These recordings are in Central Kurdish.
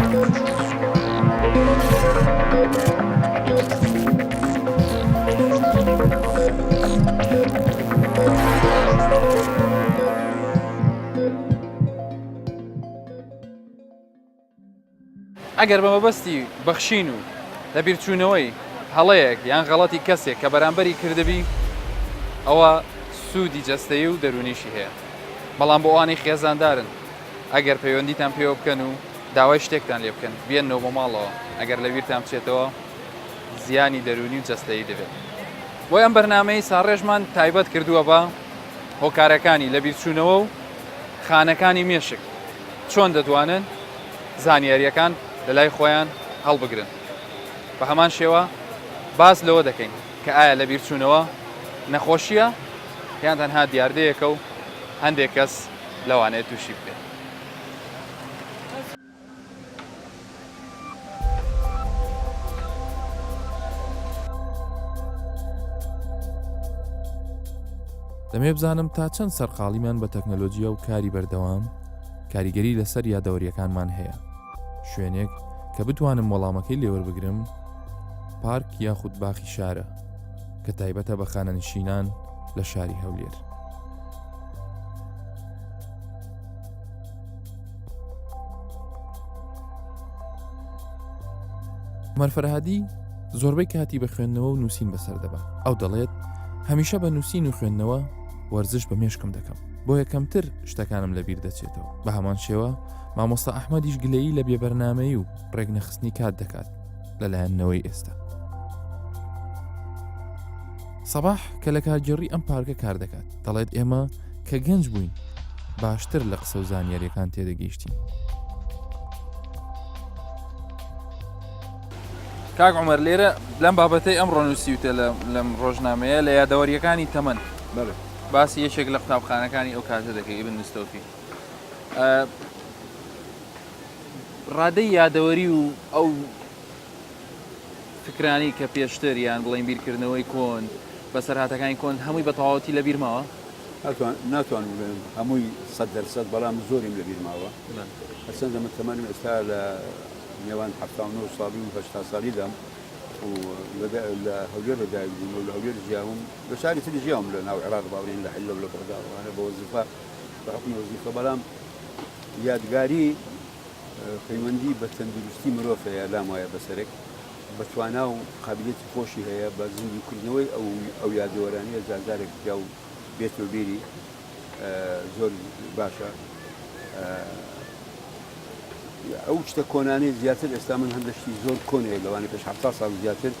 ئەگەر بە مەبەستی بەخشین و لەبیرچوونەوەی هەڵەیەک یان غەڵەتی کەسێک کە بەرامبەری کردبی ئەوە سوودی جەستەیی و دەرونیشی هەیە. بەڵام بۆ ئەوانەی خێزاندارن ئەگەر پەیوەندیتان پێوە بکەن و داوای شتێکتان لێ بکەن بێنەوە بۆ ماڵەوە ئەگەر لەبیرتان بچێتەوە زیانی دەرونی و جەستەیی دەبێت. بۆ ئەم بەرنامەی ساڕێژمان تایبەت کردووە بە هۆکارەکانی لەبیرچوونەوە و خانەکانی مێشک چۆن دەتوانن زانیاریەکان لە لای خۆیان هەڵبگرن. بە هەمان شێوە باس لەوە دەکەین کە ئایا لەبیرچوونەوە نەخۆشیە یان تەنها دیاردەیەکە و هەندێک کەس لەوانەیە تووشی بکرێت. دەمێ بزانم تا چەند سەرقاڵیمان بە تەکنەلۆجیە و کاری بەردەوام کاریگەری لەسەر یادەوەریەکانمان هەیە. شوێنێک کە بتوانم وەڵامەکەی لێوەربگرم پارک یاخود باخی شارە کە تایبەتە بە خانەنشینان لە شاری هەولێر. عومەر فەرهادی زۆربەی کاتی بە خوێندنەوە و نووسین بەسەر دەبا. ئەو دەڵێت هەمیشە بە نووسین و خوێندنەوە وەرزش بە مێشکم دەکەم بۆ یەکەمتر شتەکانم لەبیر دەچێتەوە. بە هەمان شێوە مامۆستا ئەحمەدیش گلەیی لە بێبەرنامەیی و ڕێگنەخستنی کات دەکات لەلایەنەوەی ئێستا. سەباح کە لە کارگێڕی ئەم پارکە کار دەکات دەڵێت ئێمە کە گەنج بووین باشتر لە قسە و زانیاریەکان تێدەگەیشتین. کاک عومەر لێرە لەم بابەتەی ئەم ڕۆنووسیوتە لەم ڕۆژنامەیە لە یادەوەریەکانی تەمەن باسی یەکێک لە قوتابخانەکانی ئەو کاتە دەکەی ئیبن مستەوفی. ڕادەی یادەوەری و ئەو فکرانی کە پێشتر یان بڵێن بیرکردنەوەی کۆن بەسەرهاتەکانی کۆن هەمووی بە تەواوەتی لە بیرماوە؟ ناتوانم بڵێم هەمووی 100% بەڵام زۆریم لە بیرماوە. هەرچەندە من تەمەنم ئێستا لە نێوان 79 ساڵی و 80 ساڵیدام و لە هەولێر لەدایک بووم و لە هەولێر ژیاوم لە شاری تری ژیاوم لە ناو عێراق باوەڕێن لە حیلە و لە بەغدا وانە بە وەزیفە بە حکمی وەزیفە بەڵام یادگاری پەیوەندی بە تەندروستی مرۆڤ هەیە لام وایە بەسەرێک بە توانا و قابلیەتی خۆشی هەیە بە زیندوکردنەوەی ئەو یادەوەرانەیە جارجارێک جا و بێتەوە بیری زۆر باشە. ئەو شتە کۆنانەی زیاتر ئێستا من هەندشتی زۆر کۆنەیە لەوانەیە پێش 70 ساڵ زیاتر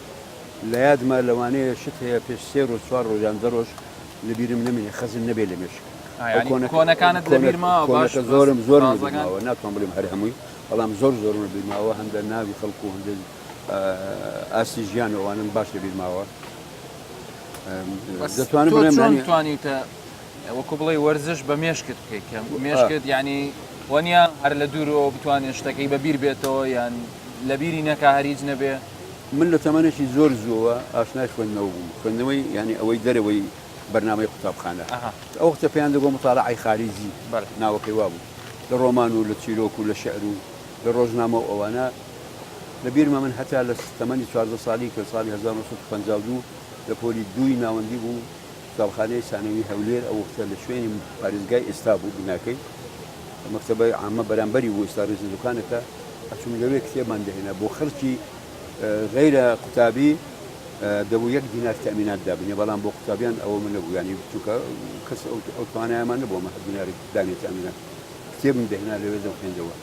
لە یادمە لەوانەیە شت هەیە پێش 3 ڕۆژ 4 ڕۆژان 10 ڕۆژ لە بیرم نەمێنێ خەزم نەبێ لە مێشک. کۆنەکانت لە بیرماوە باش زۆرم بیرماوە ناتوان بڵێم هەر هەمووی بەڵام زۆرم لە بیرماوە هەندە ناوی خەڵکو و هەندە ئاسی ژیان ئەوانم باش لە بیرماوە. دەتوانم بڵێم توانیتە وەکو بڵێ وەرزش بە مێشکت بکەیت کە مێشکت یعنی وەنیا هەر لە دوورەوە بتوانێت شتەکەی بەبیر بێتەوە یان لە بیری نەکا هەریج نەبێ. من لە تەمەنێکی زۆر زووە ئاشنای خوێندنەوە بووم. خوێندنەوەی ینی ئەوەی دەرەوەی بەرنامەی قوتابخانە ئەو وەختە پێیان دەگۆ مطالعەی خارجی ناوەکەی وا بوو لە ڕۆمان و لە چیرۆک و لە شەعر و لە ڕۆژنامە ئەوانە لە بیرمە من هەتا لە تەمەنی 14 ساڵی کە ساڵی 1952 لە پۆلی دووی ناوەندی بوو قوتابخانەی سانەوی هەولێر ئەو وەختە لە شوێنی پارێزگای ئێستا بوو بیناکەی مەکتەبەی عامە بەرامبەری بوو ئێستا ڕێز دوکانەکە ئەچوون لەوێ کتێبمان دەهێنا بۆ خەڵکی غەیرە قوتابی دەبوو 1 دینار تەمینات دابنێ بەڵام بۆ قوتابیان ئەوە من نەبوو ینی چونکە کەس ئەو توانایەمان نەبووە مە دیناری دانێت تەمینات کتێبم دەهێنا لەوێ دەخوێندەوە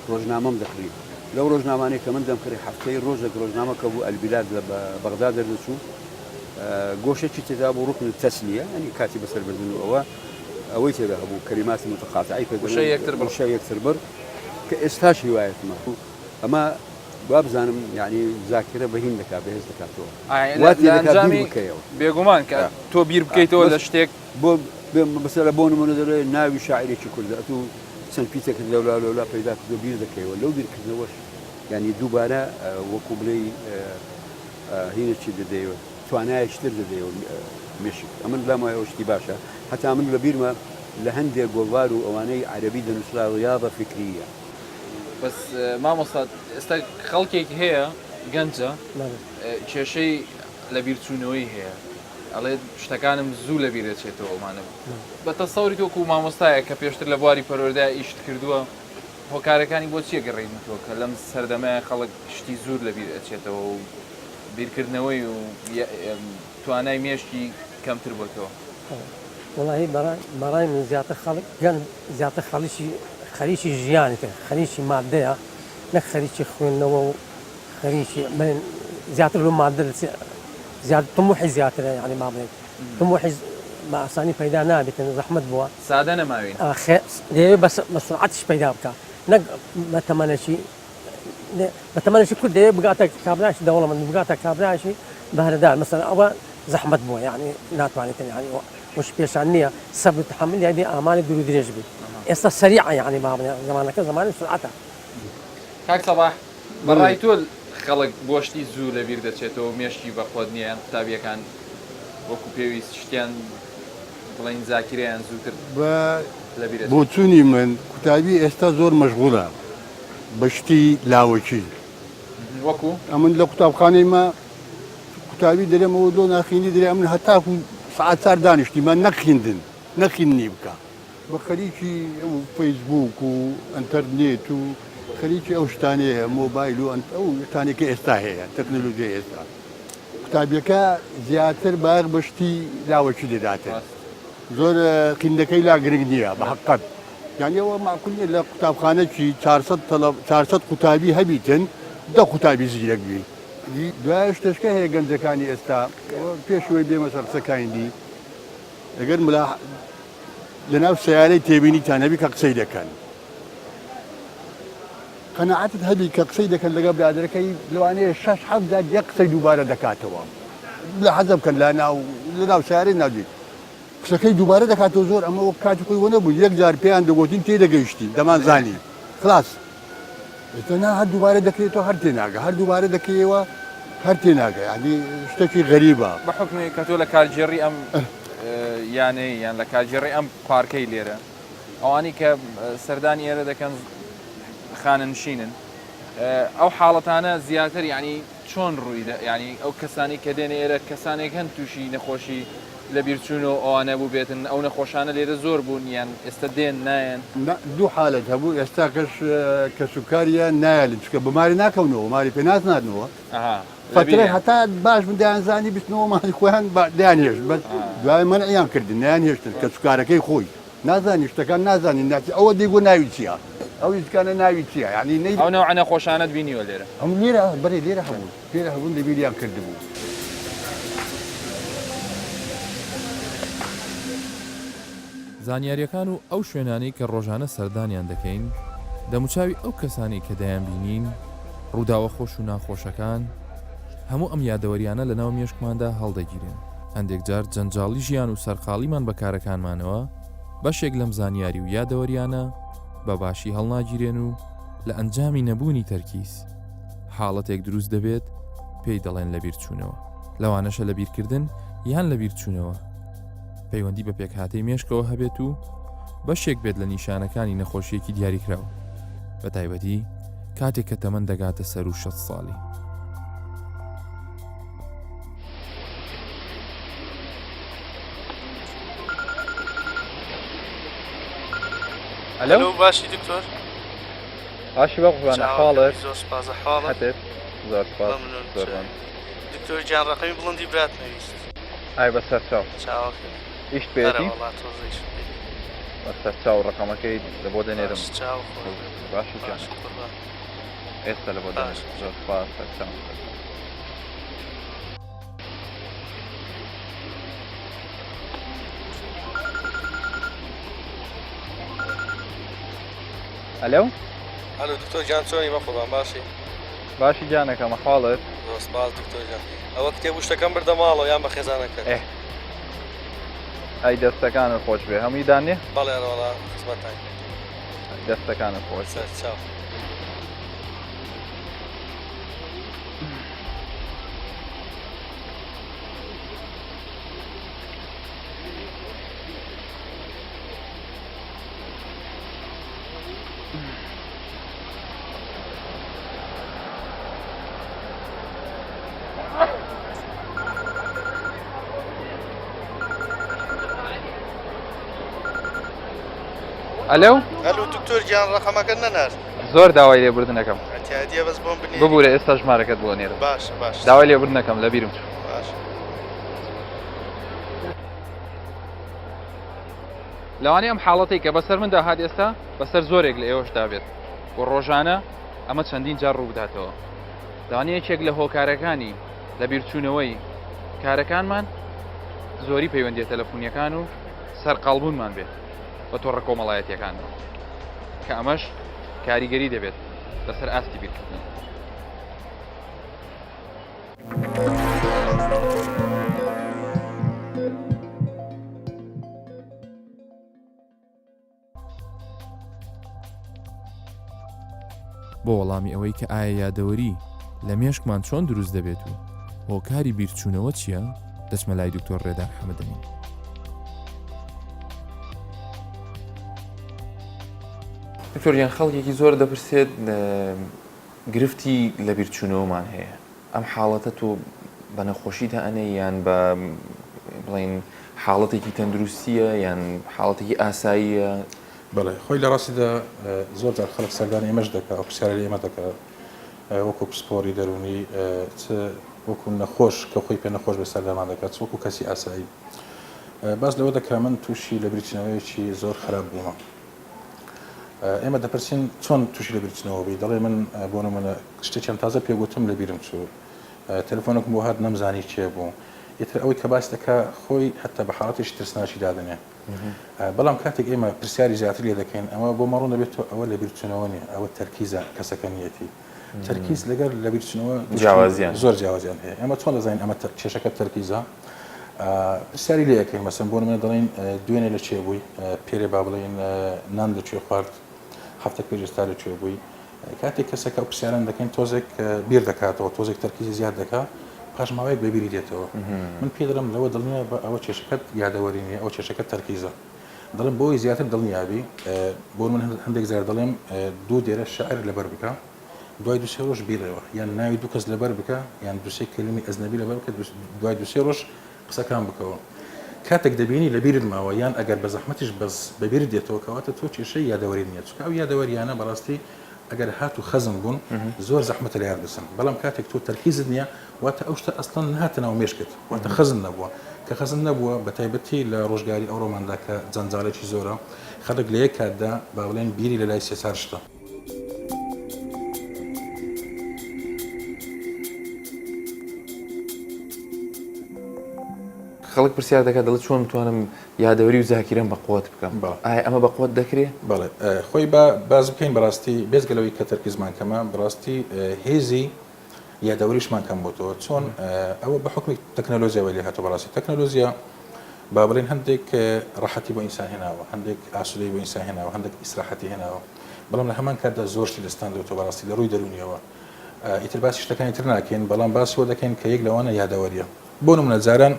ڕۆژنامەم دەکڕی لەو ڕۆژنامانەی کە من دەمکڕی هەفتەی ڕۆژێک ڕۆژنامەکە بوو ئەلبیلاد لە بەغدا دەردەچوو گۆشێکی تێدا بوو ڕوکن تەسلیە ئەنی کاتی بەسەر بردن و ئەوەی تێدا هەبوو کەلیماتی متقاطعی وشە یەکتر بڕ کە ئێستاش هیوایەتمە ئەمە با بزانم یعنی زاکرە بەهین دەکات بەهێز دەکاتەوە ئەنجامی بێگومان کە تۆ بیر بکەیتەوە لە شتێک بۆ بەسەر بۆ نمونە دەڵێ ناوی شاعیرێکی کوردە ئەتو چەند پیتێکت لەولا پەیدا کردو بیر دەکەیەوە لەو بیرکردنەوەش ینی دووبارە وەکو بڵێ هینێکی دەدەیەوە توانایەکتر دەدەیەوە مێشک ئەمن لام وایە شتی باشە هەتا من لە بیرمە لە هەندێک گۆڤار و ئەوانەی عەرەبی دەنووسرا ڕیاضە فکریە بەس مامۆستا ئێستا خەڵکێکی هەیە گەنجە کێشەی لە بیرچوونەوەی هەیە ئەڵێ شتەکانم زوو لە بیرەچێتەوەمانە بە تەسەوری تۆکو و مامۆستایە کە پێشتر لە بواری پەروەردە ئیشت کردووە هۆکارەکانی بۆ چیە گەڕێنیتەوە کە لەم سەردەمەیە خەڵک شتی زۆر لە بیر ئەچێتەوە و بیرکردنەوەی و توانای مێشتی کەمتر بۆتەوە وڵی بەڕای من زیاتر خەڵک گەن زیاتر خەریکی ژیانێتە خەریکی مادەیە نەک خەریکی خوێندنەوە و خەریکی زیاتر لە مادە زیاتر طموحی زیاترە یعنی ما بڵێن طموحی بە ئاسانی پەیدا نابێتن زەحمەت بووە سادە نەماوین دەیەوێت بە سرعەتیش پەیدا بکە نەک بەتەمەنێکی کورد دەیەوێت بگاتە کابرایشی دەوڵەمەند بگاتە کابرایشی بەهرەدار مەسەڵەن ئەوە زەحمەت بووە یعنی ناتوانێتن یعنی وش پێشان نییە سەبر تحمل یادی ئامانی دوور و درێژ بێت ئێستا سەریعە یعنی ما بڵێن زمانەکە زمانی سرعەتە کاک سەباح بەڕای تۆ خەڵک بۆشتی زوو لە بیر دەچێتەوە مێشتی بەخۆت نییە قوتابیەکان وەکو پێویست شتیان بڵین زاکرەیان زووتر بۆ چوونی من قوتابی ئێستا زۆر مەشغوڵە بەشتی لاوەکی وەکو ئەمن لە قوتابخانەی ما قوتابی دەرێمەوە دۆ ناخینی دەرێ ئەمن هەتاکو سعات چار دانیشتیمان نەخیندنی بکە بە خەریکی ئەو فەیسبوک و ئەنتەرنێت و خەریکی ئەو شتانەیە مۆبایل و ئەو شتانێکە ئێستا هەیە تەکنۆلۆژی ئێستا قوتابیەکە زیاتر باغ بەشتی لاوەکی دەداتێت زۆر قیندەکەی لا گرنگ نییە بە حقیقت یعنی ئەوە معقول لە قوتابخانەکی 400 قوتابی هەبیتن دە قوتابی زیرەک بی دوای شتەشکە هەیە گەنجەکانی ئێستا پێشەوەی بێمە سەر قسەکانی ئەگەر لەناو سیارەی تێبینیتان هەبی کە قسەی دەکەن قەناعەتت هەبی کە قسەی دەکەن لەگە برادەکەی لەوانەیە 6-7 یەک قسەی دووبارە دەکاتەوە لە حەزە بکەن لەناو سیارەی ناوی قسەکەی دووبارە دەکاتەوە زۆر ئەمە وەک کاتی خۆی وەنەبوو یەک جار پێیان دەگوتین تێدەگەیشتی دەمانزانی خلاص ئێتەنا هەر دووبارە دەکرێتەوە هەر تێناگە هەر دووبارە دەکەیەوە هەر تێناگە یعنی شتێکی غەریبە بە حکمی کە تۆ لە کارجێڕی ئەم یان لە کارجێڕی ئەم پارکەی لێرە ئەوانی کە سەردانی ئێرە دەکەن خانەنشینن ئەو حاڵەتانە زیاتر ینی چۆن ڕوویدا ینی ئەو کەسانی کە دێنێ ئێرە کەسانێک هەن تووشی نەخۆشی لە بیرچوونەوە ئەوانە بوو بێتن ئەو نەخۆشانە لێرە زۆر بوون یان ئێستا دێن نایەن دوو حالت هەبوو ئێستا کە سوکاریە نایە چکە بماری ناکەونەوە ماری پێ ناز نادنەوە فترە هەتا باش من دایانزانی بستنەوە ماری خۆیان دایانهێشت بەس دوای مەنعیان کردن نیان هێشتن کە سوکارەکەی خۆی نازانی شتەکان نازانی ناچی ئەوە دیگۆ ناوی چییە ئەو هیچکانە ناوی چییە ینی ئەو نەوع نەخۆشانت بینیوە لێرە ئەم لێرە بەرێ لێرە هەبوو لێرە هەبوون لەبیریان کردبوو زانیاریەکان و ئەو شوێنانەی کە ڕۆژانە سەردانیان دەکەین دەموچاوی ئەو کەسانی کە دەیان بینین ڕووداوە خۆش و ناخۆشەکان هەموو ئەم یادەوەریانە لە ناو مێشکماندا هەڵدەگیرن هەندێک جار جەنجاڵی ژیان و سەرقاڵیمان بەکارەکانمانەوە بەشێک لەم زانیاری و یادەوەریانە بە باشی هەڵناگیرێن و لە ئەنجامی نەبوونی تەرکیز حاڵەتێک دروست دەبێت پێی دەڵێن لە بیرچوونەوە لەوانەشە لە بیرکردن یان لە بیرچوونەوە پەیوەندی بە پێکهاتەی مێشکەوە هەبێت و بەشێک بێت لە نیشانەکانی نەخۆشیەکی دیاریکراوە بە تایبەتی کاتێک کە تەمەن دەگاتە سەر و 60 ساڵی ئەلو باشی دکتۆر باشی بەخوانە حاڵت زۆر سپاس حاڵت زۆر سپاس دکتۆر جان ڕقەمی بڵندی برات نەویست ئای بەسەر چاو چاوەکە ئیش پێێتی تۆزیش بەسەر چاو ڕقەمەکەی لە بۆ دەنێرم چاو باشی ئێستا لە بۆ زۆر سپاس چاو ئەلو ئەلو دکتۆر جان چۆنی بەخۆبان باشی جانەکەمە حاڵت زۆر سپاس دکتۆر جان ئەوە کتێب شتەکەم بردە ماڵەوە یان بە خێزانەکە ئەی دەستەکانت خۆش بێ هەمووی دانێ بەڵێ ڕۆڵا خزمەتان دەستەکانت خۆش چاو ئەلەو ئەلو دکتۆر گیان ڕقەمەکە نەنار زۆر داوای لێبوردنەکەم ئەتیادیە بەس بۆم بنێ ببوورە ئێستا ژمارەکەت بۆ نێرم باش داوای لێبوردنەکەم لە بیرم چوو باش لەوانەیە ئەم حاڵەتی کە بەسەر مندا هات ئێستا بەسەر زۆرێک لە ئێوەشدا بێت بۆ ڕۆژانە ئەمە چەندین جار ڕوو بداتەوە داوانەیە یەکێک لە هۆکارەکانی لە بیرچوونەوەی کارەکانمان زۆری پەیوەندیە تەلەفۆنیەکان و سەرقاڵبوونمان بێت بە تۆڕە کۆمەڵایەتیەکانەوە کە ئەمەش کاریگەری دەبێت لەسەر ئاستی بیرکردن بۆ وەڵامی ئەوەی کە ئایا یادەوەری لە مێشکمان چۆن دروست دەبێت و هۆکاری بیرچوونەوە چییە؟ دەچمە لای دکتۆر ڕێدار حەمەدەمین. دکتۆریان خەڵکێکی زۆر دەپرسێت گرفتی لە بیرچوونەوەمان هەیە ئەم حاڵەتە تۆ بە نەخۆشیدا ئەنێ یان بە بڵین حاڵەتێکی تەندروستیە یان حاڵەتێکی ئاساییە؟ بەڵێ خۆی لە ڕاستیدا زۆر جار خەڵک سەردانی ئێمەش دەکات ئەو پرسیارە لە ئێمە دەکات وەکو پسپۆری دەرونی وەکو نەخۆش کە خۆی پێ نەخۆش بە سەردامان دەکات وەکو کەسی ئاسایی باز لەوە دەکرا من تووشی لە بریچنەوەیەکی زۆر خراپ بوومە ئێمە دەپرسین چۆن تووشی لە بریچنەوە بی دەڵێ من بۆ نمونە شتێکیان تازە پێگوتم لە بیرم چوو تەلەفۆنێکم بۆ هات نەمزانی چێ بوو یەتر ئەوەی کە باس دەکا خۆی حتا بە حاڵەتێکی ترسناکی دادنێ بەڵام کاتێک ئێمە پرسیاری زیاتر لێ دەکەین ئەمە بۆ مەڕوو دەبێت ئەوە لە بیرچوونەوە نیە ئەوە تەرکیزە کەسەکەنیەتی تەرکیز لەگەر لە بیرچوونەوە جیاوازیان زۆر جیاوازیان هەیە ئێمە چۆن دەزانین ئەمە کێشەکە تەرکیزە پرسیاری لێ یەکەین مەسەن بۆ نمونە دەڵێن دوێنێ لە چێ بووی پێرێ با بڵێن نان لەکوێ خوارد هەفتە پێشستا لەکوێ بووی کاتێک کەسەکە ئەو پرسیاران دەکەین تۆزێک بیر دەکاتەوە تۆزێک تەرکیزی زیاد دەکات پاش ماوەیەک بەبیری دێتەوە من پێ دەڵم لەوە دڵنیە بە ئەوە کێشەکەت یادەوەری نیە ئەو کێشەکە تەرکیزە دەڵم بۆی زیاتر دڵنیابی بۆ من هەندێک زار دەڵێم دوو دێرە شاعر لەبەر بکە دوای دوسێ ڕۆژ بیرەوە یان ناوی دوو کەس لەبەر بکە یان دوسێ کلمی ئەزنەبی لەبەر بکە دوای دوسێ ڕۆژ قسەکان بکەوە کاتێک دەبینی لە بیرت ماوە یان ئەگەر بە زەحمەتیش بەس بەبیر دێتەوە کەواتە تۆ کێشەی یادەوەری نییە چکە ئەو یادەوەریانە بەڕاستی ئەگەر هات و خەزم بوون زۆر زەحمەتە لە یاردەسن بەڵام کاتێک تۆ تەرکیزت نییە واتە ئەو شتە ئەسڵەن نهاتنەوە مێشکت واتە خەزم نەبووە کە خەزم نەبووە بە تایبەتی لە ڕۆژگاری ئەو ڕۆماندا کە جەنجاڵێکی زۆرە خەڵک لە یەک کاتدا با بڵێن بیری لە لای سێسار شتە خەڵک پرسیار دەکات دڵ چۆن بتوانم یادەوەری و زاکیرەم بە قوت بکەم ئایا ئەمە بە قوت دەکرێت؟ بەڵێ خۆی باز بکەین بەڕاستی بێزگەلەوەی کە تەرکیزمان کەمە بەڕاستی هێزی یادەوەریشمان کەم بۆتەوە چۆن ئەوە بە حکمی تەکنەلۆژیاوە لێ هاتووە بەڕاستی تەکنەلۆژیا با بڵێن هەندێک ڕەحەتی بۆ ئینسان هێناوە هەندێک ئاسودەی بۆ ئینسان هێناوە هەندێک ئیسراحەتی هێناوە بەڵام لە هەمان کاتدا زۆر شتی دەستاندرێتەوە بەڕاستی لە ڕووی دەرونیەوە ئیتر باسی شتەکانی تر ناکەین بەڵام باسیەوە دەکەین کە یەک لەوانە یادەوەریە بۆ نمونە جاران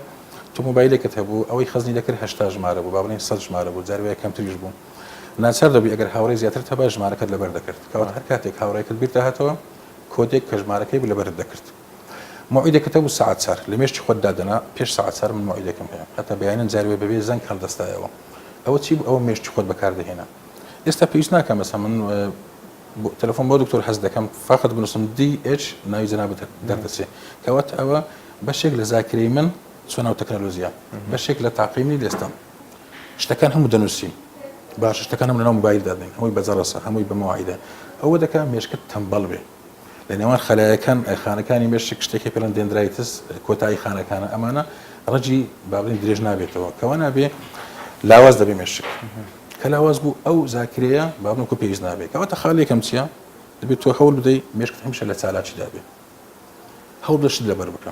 تۆ مۆبایلێکت هەبوو ئەوەی خەزنی دەکرد 80 ژمارە بوو با بڵێن 100 ژمارە بوو جارێک کەمتریش بوو ناچار دەبی ئەگەر هاوڕێی زیاتر تەبا ژمارەکەت لەبەر دەکرد کەواتە هەر کاتێک هاوڕێکت بیر داهاتەوە کۆدێک کە ژمارەکەی لەبەرت دەکرد موعیدێکت هەبوو ساعت چار لە مێشتی خۆت دادەنا پێش ساعت چار من موعیدێکم هەیە هەتا بەیانەن جارێ بەبێ زەنگ هەڵدەستایەوە ئەوە چی بوو ئەوە مێشتی خۆت بەکاردەهێنا ئێستا پێویست ناکەم مەسەڵەن من تەلەفۆن بۆ دکتۆر حەز دەکەم فقط بنووسم DH ناوی جەنابەت دەردەچێ کەواتە ئەوە بەشێک لە زاکرەی من چۆن ئەو تەکنەلۆژیا بەشێک لە تاقیمی لێستم شتەکان هەموو دەنووسی باش شتەکان هەموو لە ناو موبایل دادەین هەمووی بەجەڕەسە هەمووی بە مواعیدە ئەوە دەکات مێشکت تەمبەڵ بێ لە نێوان خەلایەکان خانەکانی مێشک شتێکی پێڵەن دێندرایتس کۆتایی خانەکانە ئەمانە ڕەجی با بڵێن درێژ نابێتەوە کەوا نابێ لاواز دەبێ مێشک کە لاواز بوو ئەو زاکرەیە با بڵێن کۆ پێویست نابێت کەواتە خاڵێکم چییە دەبێت تۆ هەوڵ بدەی مێشکت هەمیشە لە چالاکی دابێ هەوڵ دەشت لەبەر بکە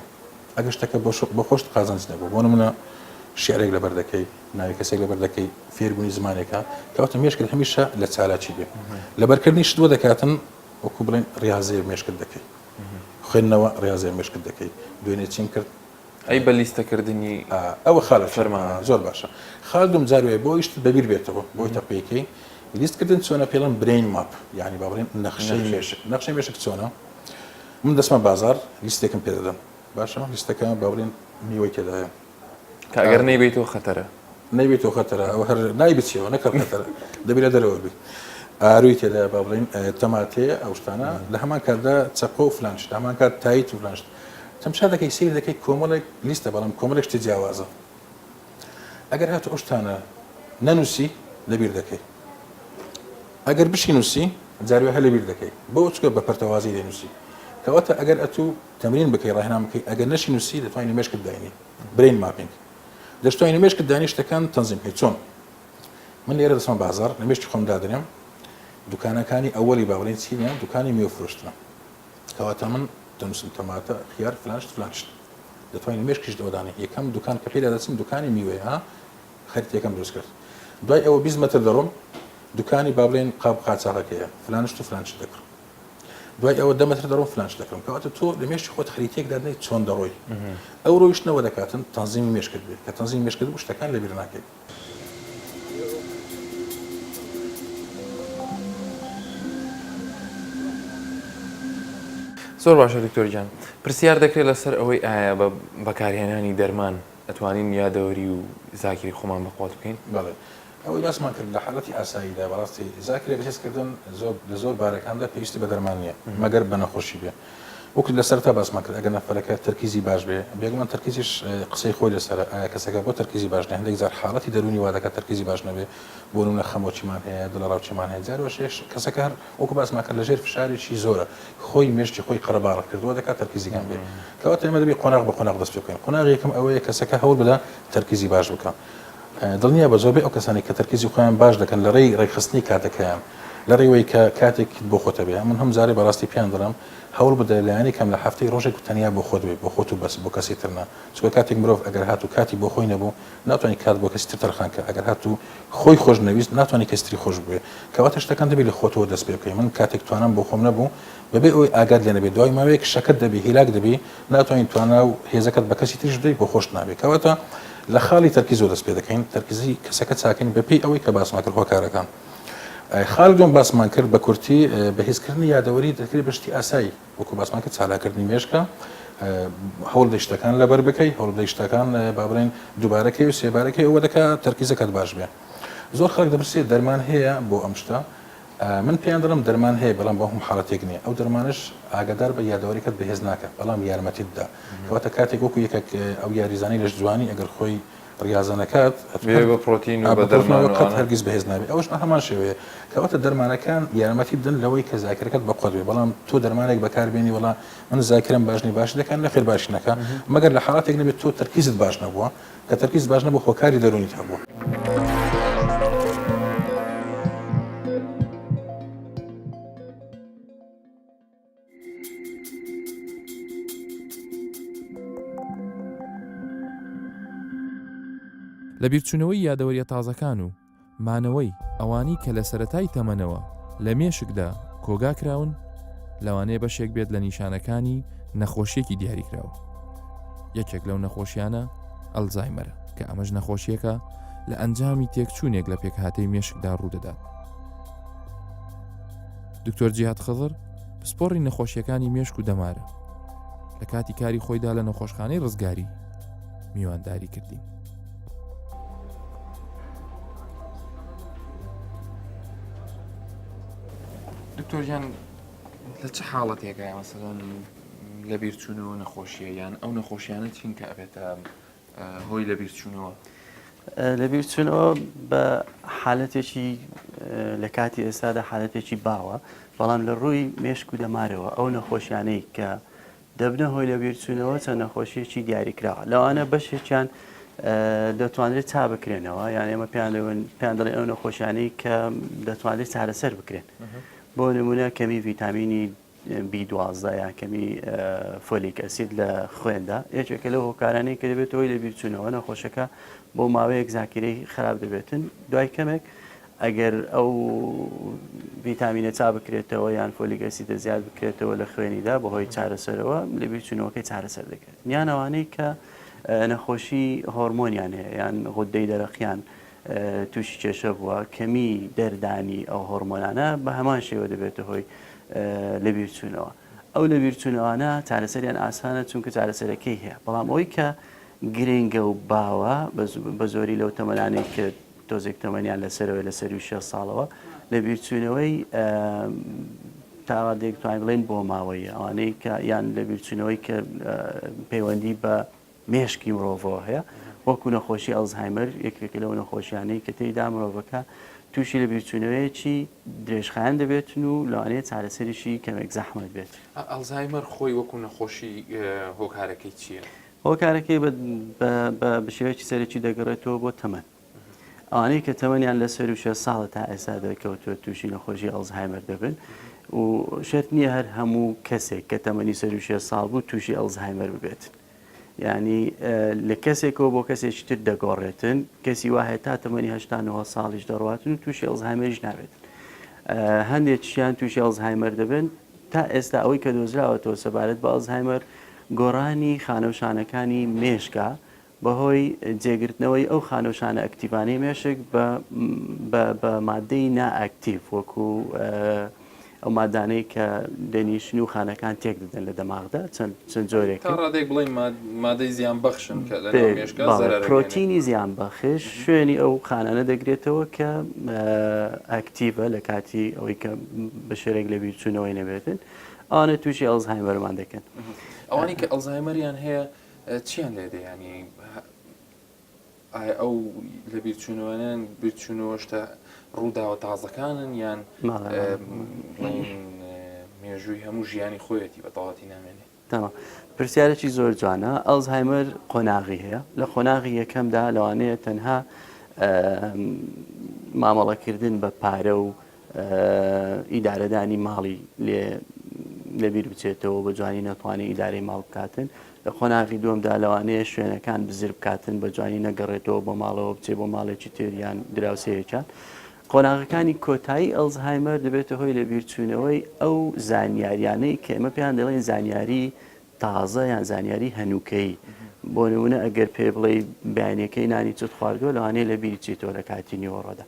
ئەگەر شتەکە بۆ خۆشت قازانج نەبوو بۆ نمونە شیعرێک لەبەر دەکەی ناوی کەسێک لەبەر دەکەی فێربوونی زمانێکە کەواتە مێشکت هەمیشە لە چالاکی بێ لەبەرکردنی شت بۆ دەکاتن وەکو بڵێن ڕاضەیە مێشکت دەکەی خوێندنەوە ڕاضەیە مێشکت دەکەی دوێنێ چیم کرد ئەی بە لیستەکردنی ئەوە خاڵە فەرمان زۆر باشە خاڵدوم جاروێ بۆ ئیشت بەبیر بێتەوە بۆی تەقیەکەی لیستکردن چۆنە پێڵم برین ماپ یعنی با بڵێن نەخشەی مێشک نەخشەی مێشک چۆنە من دەسمە بازار لیستێکم پێ دەدەم باشە لیستەکە با بڵێن میوەی تێدایە کە ئەگەر نەیبێتەوە خەتەرە نەیبێتەوە خەتەرە ئەو هەر نای بچیەوە نەکەڵ خەتەرە دەبێت لە دەرەوە بێت ئاروی تێدا با بڵین تەماتێ ئەو شتانە لە هەمان کاردا چەقۆ و فلانشت لە هەمان کار تایت و فلانشت تەمشا دەکەی سیر دەکەی کۆمەڵێک لیستە بەڵام کۆمەڵێک شتی جیاوازە ئەگەر هاتو ئەو شتانە نەنووسی لەبیر دەکەی ئەگەر بشی نووسی جاروێ هە لەبیر دەکەی بۆ چکە بە پەرتەوازی دەنووسی کەواتە ئەگەر ئەتوو تەمرین بکەی ڕاهێنان بکەی ئەگەر نەشی نووسی دەتوانین مێشکت داینی برین ماپینگ دەشتوانین مێشکت دانی شتەکان تەنزیم بکەیت چۆن من لێرە دەچمە بازار لە مێشتی خۆم دادنێم دوکانەکانی ئەوەلی با بڵێن چینیان دوکانی میوەفرۆشتنە کەواتە من دەنووسم تەماتە خیار فلانشت فلانشت دەتوانین مێشکیش دەوەدانی یەکەم دوکان کە پێدا دەچم دوکانی میوەیە ها خەریت یەکەم دروست کرد دوای ئەوە 20 مەتر دەڕۆم دوکانی با بڵێن قاب قاچاقەکەیە فلانشت و فلانشت دەکڕم دوای ئەوە 10 مەتر دەڕۆم فلانشت دەکڕم کەواتە تۆ لە مێشتی خۆت خەریتێک دادنەی چۆن دەڕۆی ئەو ڕۆیشتنەوە دەکاتن تەنزیمی مێشکت بێت کە تەنزیمی مێشکت بوو شتەکان لەبیر ناکەیت زۆر باشە دکتۆرجان پرسیار دەکرێت لەسەر ئەوەی ئایا بە بەکارهێنانی دەرمان ئەتوانین یادەوەری و زاکری خۆمان بەقوات بکەین بەڵێ ئەوەی باسمان کرد لە حالەتی ئاساییدا بەڕاستی زاکرێ بەهێزکردن لە زۆر بارەکاندا پێویستی بە دەرمان نییە مەگەر بە نەخۆشی بێ وەکو لەسەر تا باسمان کرد ئەگەر نەفەرەکە تەرکیزی باش بێ بێگومان تەرکیزیش قسەی خۆی لەسەرە ئایا کەسەکە بۆ تەرکیزی باش نە هەندێک جار حاڵەتی دەرونی وا دەکات تەرکیزی باش نەبێ بۆ نمونە خەمۆچیمان هەیە دڵەڕاوچیمان هەیە جارۆشێش کەسەکە هەر وەکو باسمان کرد لەژێر فشارێکی زۆرە خۆی مێشتی خۆی قەرەباڕە کردووە دەکات تەرکیزیکان بێ کەواتە ئێمە دەبێت قۆناغ بە قۆناغ دەست پێ بکەین قۆناغ یەکەم ئەوەیە کەسەکە هەوڵ بدە تەرکیزی باش بکە دڵنییا بە زۆربەی ئەو کەسانی کە تەرکیزی خۆیان باش دەکەن لە ڕێخستنی کاتەکەیان لە ڕێوەی کە کاتێک بۆ خۆتە بێ من هەم جارێ بەڕاستی پیان دەڵم هەوڵ بدە لایەنی کەم لە هەفتەی ڕۆژێک تەنیا بۆ خۆت بێ بۆ خۆت و بەس بۆ کەسی ترنا چکە کاتێک مرۆڤ ئەگەر هاتو کاتی بۆ خۆی نەبوو ناتوانانی کات بۆ کەسی تر تەرخان کە ئەگەر هاتو خۆی خۆش نەویست ناتوانانی کەستری خۆش بێ کەواتە شتەکان دەبێت لە خۆتەوە دەست پێ بکەی من کاتێک توانم بۆ خۆم نەبوو بەبێ ئەوەی ئاگاد لێ نەبێت دوای ماوەیەک شەکەت دەبێ هیلاک دەبێ ناتوانین توانە و هێزەکەت بە کەسی تریش بدەیت بۆ خۆش نابێت کەواتە لە خاڵی تەرکیز و دەست پێ دەکەین تەرکیزی کەسەکە چاکەین بەپێی ئەوەی کە باسمان کرد هۆکارەکان خاڵ دوم باسمان کرد بە کورتی بەهێزکردنی یادەوەری دەکرێت بەشتی ئاسایی وەکو باسمان کرد چالاکردنی مێشکە هەوڵ دەشتەکان لەبەر بکەی هەوڵ دەشتەکان با بڵێن دووبارەکەی و سێبارەکەی ئەوە دەکات تەرکیزەکەت باش بێ زۆر خەڵک دەپرسێت دەرمان هەیە بۆ ئەم شتە من پێیان دەڵم دەرمان هەیە بەڵام بۆ هەموو حاڵەتێک نییە ئەو دەرمانش ئاگادار بە یادەوەریکەت بەهێز ناکە بەڵام یارمەتیت دا کەواتە کاتێک وەکو یەکێک ئەو یاریزانی لەش جوانی ئەگەر خۆی ڕاضە نەکات بە پرۆتین و بە دەرمان هەرگیز بەهێز نابێت ئەوش هەمان شێوەیە کەواتە دەرمانەکان یارمەتی بدەن لەوەی کە زاکرەکەت بەقوت بێ بەڵام تۆ دەرمانێک بەکاربێنی وڵا من زاکرم باشنی باش دەکەن نەخێر باش نەکە مەگەر لە حاڵاتێک نەبێت تۆ تەرکیزت باش نەبووە کە تەرکیز باش نەبوو هۆکاری دەرونیت هەبووە لە بیرچوونەوەی یادەوەریە تازەکان و مانەوەی ئەوانی کە لە سەرەتای تەمەنەوە لە مێشکدا کۆگا کراون لەوانەیە بەشێک بێت لە نیشانەکانی نەخۆشیەکی دیاریکراوە یەکێک لەو نەخۆشیانە ئەلزایمەرە کە ئەمەش نەخۆشیەکە لە ئەنجامی تێکچوونێک لە پێکهاتەی مێشکدا ڕوودەدات دکتۆر جیهاد خەزر پسپۆڕی نەخۆشیەکانی مێشک و دەمارە لە کاتی کاری خۆیدا لە نەخۆشخانەی ڕزگاری میوانداری کردی دکتۆریان لە چه حاڵەتێکە مەسەڵەن لە بیرچوونەوە نەخۆشیە یان ئەو نەخۆشیانە چین کە ئەبێتە هۆی لە بیرچوونەوە لە بیرچوونەوە بە حالەتێکی لە کاتی ئێستادا حالەتێکی باوە بەڵام لە ڕووی مێشک و دەمارەوە ئەو نەخۆشیانەی کە دەبنە هۆی لە بیرچوونەوە چەند نەخۆشیەکی دیاریکراوە لەوانە بەشێکیان دەتوانرێت تا بکرێنەوە یان ئێمە پێیان دەڵێن ئەو نەخۆشیانەی کە دەتوانرێت چارەسەر بکرێن بۆ نمونە کەمی ڤیتامینی B12 یان کەمی فۆلیک ئەسید لە خوێندا یەکێکە لەو هۆکارانەی کە دەبێت هۆی لە بیرچوونەوە نەخۆشەکە بۆ ماوەیەک زاکرەی خراپ دەبێتن دوای کەمێک ئەگەر ئەو ڤیتامینە چا بکرێتەوە یان فۆلیک ئەسیدە زیاد بکرێتەوە لە خوێنیدا بەهۆی چارەسەرەوە لە بیرچوونەوەکەی چارەسەر دەکرێت یان ئەوانەی کە نەخۆشی هۆرمۆنیان هەیە یان غودەی دەرەقیان تووشی کێشە بووە کەمی دەردانی ئەو هۆرمۆنانە بە هەمان شێوە دەبێتە هۆی لە بیرچوونەوە ئەو لە بیرچوونەوەانە چارەسەریان ئاسانە چونکە چارەسەرەکەی هەیە بەڵام ئەوەی کە گرنگە و باوە بە زۆری لەو تەمەلانەی کە تۆزێک تەمەنیان لەسەرەوەی لە سەر 6 ساڵەوە لە بیرچوونەوەی تاوادێک توانین بڵێن بۆ ماوەی ئەوانەی کە یان لە بیرچوونەوەی کە پەیوەندی بە مێشکی مرۆڤەوە هەیە وەکو نەخۆشی ئەلزهایمەر یەکێک لەو نەخۆشیانەی کە تێیدا مرۆڤەکە تووشی لە بیرچوونەوەیەکی درێژخایەن دەبێتن و لەوانەیە چارەسەریشی کەمێک زەحمەت بێت. ئەلزهایمەر خۆی وەکو نەخۆشی هۆکارەکەی چییە؟ هۆکارەکەی بە شێوەیەکی سەرەکی دەگەڕێتەوە بۆ تەمەن. ئەوانەی کە تەمەنیان لە سەر 6 ساڵە تا ئێستا دەکەوتوە تووشی نەخۆشی ئەلزهایمەر دەبن و شەرت نییە هەر هەموو کەسێک کە تەمەنی سەر 6 ساڵ بوو تووشی ئەلزهایمەر ببێت. یعنی لە کەسێکەوە بۆ کەسێکی تر دەگۆڕێتن کەسی وایە تا تەمەنی 89 ساڵیش دەڕواتن و تووشی ئەلزهایمەریش نابێت. هەندێکیان تووشی ئەلزهایمەر دەبن تا ئێستا ئەوەی کە دۆزراوەتەوە سەبارەت بە ئەلزهایمەر گۆڕانی خانەوشانەکانی مێشکە بەهۆی جێگرتنەوەی ئەو خانەوشانە ئەکتیڤانەی مێشک بە مادەی نائەکتیڤ وەکو ئەو مادانەی کە دەنیشن و خانەکان تێک دەدەن لە دەماغدا چەند جۆرێک ڕادێک بڵێن مادەی زیان بەخشن کە لە مێشکە پرۆتینی زیان بەخش شوێنی ئەو خانانە دەگرێتەوە کە ئەکتیڤە لە کاتی ئەوەی کە بە شێرێک لە بیرچوونەوەی نەبێتن ئەوانە تووشی ئەلزهایمەرمان دەکەن. ئەوانی کە ئەلزهایمەریان هەیە چیان لێدە ینی ئەو لە بیرچوونەوەیان بیرچوونەوە شتە ڕووداوە تازەکانن یان مێژووی هەموو ژیانی خۆیەتی بە تەواوەتی نامێنێت. تەمام پرسیارێکی زۆر جوانە. ئەلزهایمەر قۆناغی هەیە لە قۆناغی یەکەمدا لەوانەیە تەنها مامەڵەکردن بە پارە و ئیدارەدانی ماڵی لەبیر بچێتەوە بە جوانی نەتوانێت ئیدارەی ماڵ بکاتن. لە قۆناغی دووەمدا لەوانەیە شوێنەکان بزر بکاتن بە جوانی نەگەڕێتەوە بۆ ماڵەوە بچێت بۆ ماڵێکی تریان دراوسەیەکیان. قۆناغەکانی کۆتایی ئەلزهایمەر دەبێتە هۆی لە بیرچوونەوەی ئەو زانیاریانەی کە ئێمە پێیان دەڵێن زانیاری تازە یان زانیاری هەنووکەیی. بۆ نمونە ئەگەر پێ بڵێ بەیانەکەی نانی چت خواردووە لەوانەیە لە بیری چێتەوە لە کاتی نیوەڕۆدا.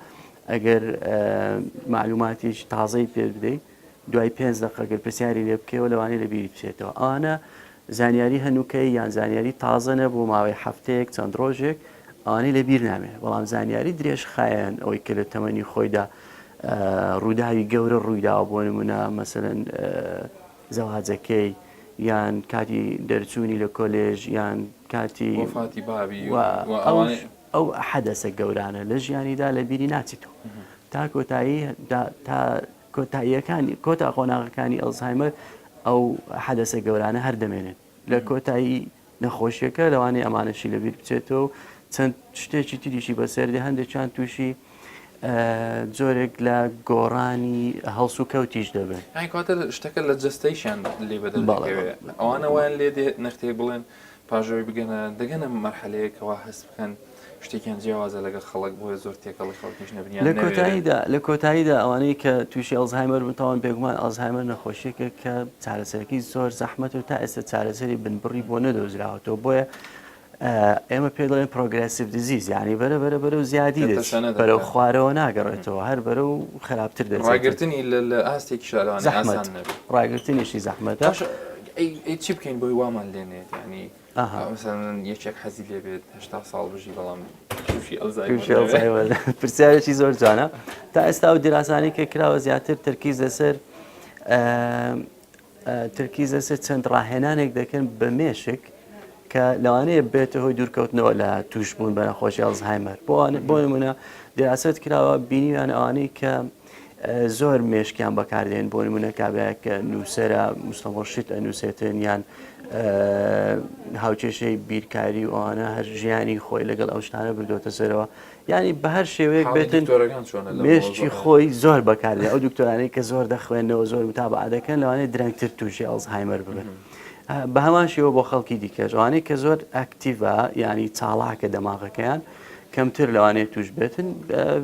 ئەگەر معلوماتیش تازەی پێ بدەیت دوای 5 دقەگەر پرسیاری لێ بکەوە لەوانەیە لە بیری بچێتەوە. ئەوانە زانیاری هەنووکەی یان زانیاری تازە نەبوو ماوەی هەفتەیەک چەند ڕۆژێک ئەوانەی لە بیر نامێ. بەڵام زانیاری درێژخایەن ئەوەی کە لە تەمەنی خۆیدا ڕووداوی گەورە ڕوویداوە بۆ نمونە مەسەلەن زەواجەکەی یان کاتی دەرچوونی لە کۆلێژ یان کاتی وفاتی بابی ئەو حەدەسە گەورانە لە ژیانیدا لە بیری ناچیتەوە تا کۆتایی تا کۆتاییەکانی کۆتا قۆناغەکانی ئەلزهایمەر ئەو حەدەسە گەورانە هەر دەمێنێت لە کۆتایی نەخۆشیەکە لەوانەیە ئەمانەشی لە بیر بچێتەوە چەند شتێکی تریشی بەسەردێ هەندێکیان تووشی جۆرێک لە گۆڕانی هەڵس و کەوتیش دەبێت. کاتە شتەکە لە جستەیشان لێ بەدەڵێت ئەوانە وایان لێ دێت بڵێن پاژەوەی بگەنە دەگەنە مەرحەلەیەکەوە هەست بکەن شتێکیان جیاوازە لەگە خەڵک بۆیە زۆر تێکەڵی خەڵکیش نەبنیان لە کۆتاییدا ئەوانەی کە تووشی ئەلزهایمەر بتەوان بێگومان ئەلزهایمەر نەخۆشیێکە کە چارەسەرەکەی زۆر زەحمەت و تا ئێستا چارەسەری بنبڕی بۆ نەدۆزراوەتەوە بۆیە ئێمە پێ دەڵێن پرۆگرێسیڤ دیزیز یعنی بەرە و زیادی بەرەو خوارەوە ناگەڕێتەوە هەر بەرە و خراپتر دەچێت. ڕاگررتنی لە ئاستێکی شاران زەحمەت ڕاگررتنیشی زەحمەتە. چی بکەین بۆی وامان لێنێت ینی یەکێک حەزی لێ بێت 80 ساڵ بژی بەڵام تووشی ئەلزهایمەر. پرسیارێکی زۆر جوانە. تا ئێستا و دیراسانی کە کراوە زیاتر ترکیز لەسەر چەند ڕاهێنانێک دەکەن بە مێشک کە لەوانەیە بێتە هۆی دوورکەوتنەوە لە تووشبوون بە نەخۆشی ئەلزهایمەر. بۆ نمونە دیراست کراوە بینیوان ئەوانەی کە زۆر مێشکیان بەکاردێن بۆ نمونە کابراایە کە نووسەرە مستەمڕشت ئەنووسێتن یان هاوچێشەی بیرکاری و ئەوانە هەر ژیانی خۆی لەگەڵ ئەو شتانە بردۆتە سەرەوە ینی بە هەر شێوەیەک بێتن مێشکی خۆی زۆر بەکاردێن. ئەو دکتۆرانەی کە زۆر دەخوێنەوە زۆر متابعە دەکەن لەوانەیە درەنگتر تووشی ئەلزهایمەر ببن. بە هەمان شێوە بۆ خەڵکی دیکە ئەوانەی کە زۆر ئەکتیڤە ینی چاڵاکە دەماغەکەیان کەمتر لەوانەیە توش بێتن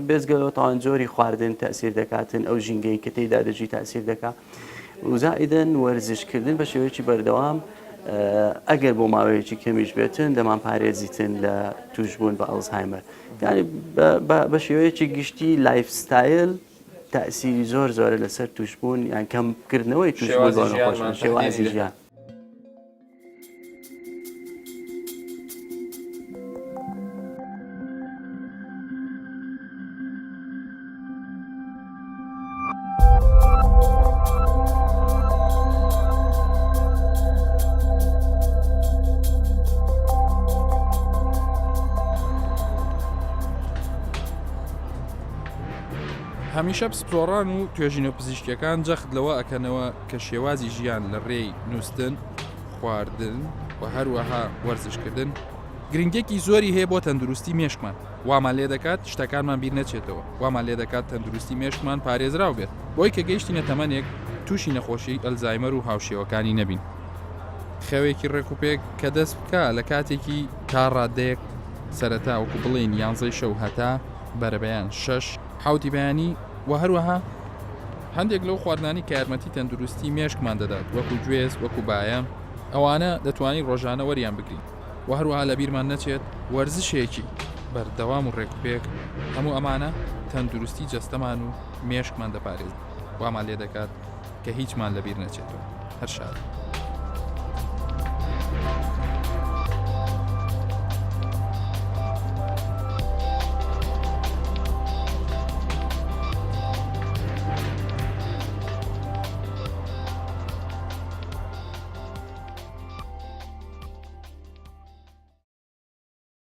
بێزگەلەوە تاوان جۆری خواردن تەسیر دەکاتن ئەو ژینگەی کە تێیدا دەژی تەسیر دەکات وزائیدەن وەرزشکردن بە شێوەیەکی بەردەوام ئەگەر بۆ ماوەیەکی کەمیش بێتن دەمان پارێزیتن لە توشبوون بە ئەلزهایمەر. ینی بە شێوەیەکی گشتی لایفستایل تەسیری زۆر زۆرە لەسەر توشبوون یان کەمکردنەوەی توشبوون بۆ نەخۆشبوون شێوازی ژیان. هەمیشە پسپۆڕان و توێژینە پزیشکەکان جەخت لەوە ئەکەنەوە کە شێوازی ژیان لە ڕێی نووسن، خواردن و هەروەها وەرزشکردن گرنگێکی زۆری هەیە بۆ تەندروستی مێشکمان. وامان لێ دەکات شتەکانمان بیر نەچێتەوە، وامان لێ دەکات تەندروستی مێشکمان پارێزراو بێت بۆی کە گەیشتینە تەمەنێک تووشی نەخۆشی ئەلزایمەر و هاوشێوەکانی نەبین. خەوێکی ڕێکوپێک کە دەست بکە لە کاتێکی تا ڕادەیەک سەرەتا وەکو بڵێن 11 شەو هەتا بەرەبەیان 6 حوتی بەیانی و هەروەها هەندێک لەو خواردنانی کە یارمەتی تەندروستی مێشکمان دەدات وەکو گوێز وەکو باە ئەوانە دەتوانین ڕۆژانە وەریان بگرین و هەروەها لە بیرمان نەچێت وەرزشێکی بەردەوام و ڕێکوپێک هەموو ئەمانە تەندروستی جەستەمان و مێشکمان دەپارێت وامان لێ دەکات کە هیچمان لەبیر نەچێتەوە. هەر شاد.